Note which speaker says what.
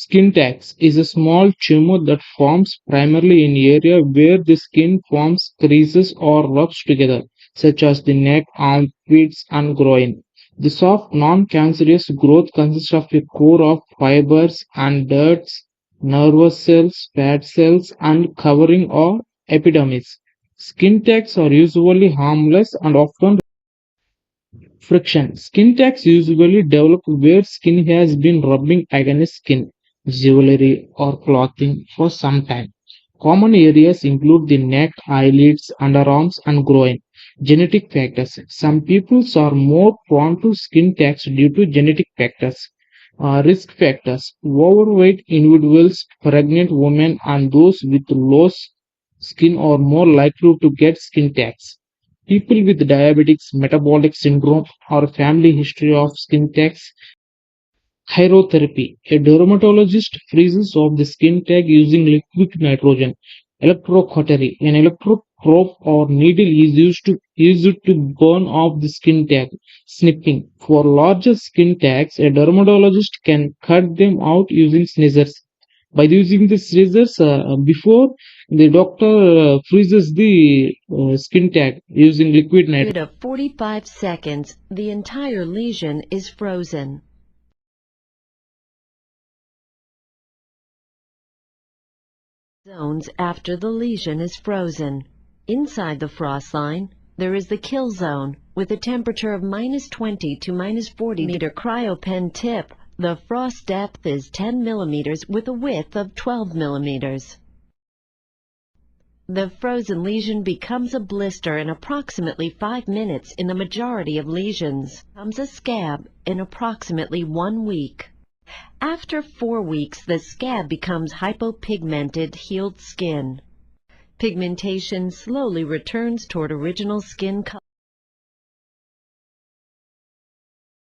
Speaker 1: Skin tags is a small tumor that forms primarily in area where the skin forms creases or rubs together, such as the neck, armpits, and groin. The soft, non-cancerous growth consists of a core of fibers and ducts, nervous cells, fat cells, and covering or epidermis. Skin tags are usually harmless and often friction. Skin tags usually develop where skin has been rubbing against skin, jewelry, or clothing for some time. Common areas include the neck, eyelids, underarms, and groin. Genetic factors. Some peoples are more prone to skin tags due to genetic factors. Risk factors. Overweight individuals, pregnant women, and those with low skin are more likely to get skin tags. People with diabetics, metabolic syndrome, or family history of skin tags. Cryotherapy. A dermatologist freezes off the skin tag using liquid nitrogen. Electrocautery. An electrode probe or needle is used to burn off the skin tag. Snipping. For larger skin tags, a dermatologist can cut them out using scissors. By using the scissors, before the doctor freezes the skin tag using liquid nitrogen.
Speaker 2: Of 45 seconds, the entire lesion is frozen. Zones after the lesion is frozen. Inside the frost line, there is the kill zone with a temperature of -20 to -40 cryopen tip. The frost depth is 10 millimeters with a width of 12 millimeters. The frozen lesion becomes a blister in approximately 5 minutes in the majority of lesions. Becomes a scab in approximately 1 week. After 4 weeks, the scab becomes hypopigmented, healed skin. Pigmentation slowly returns toward original skin color.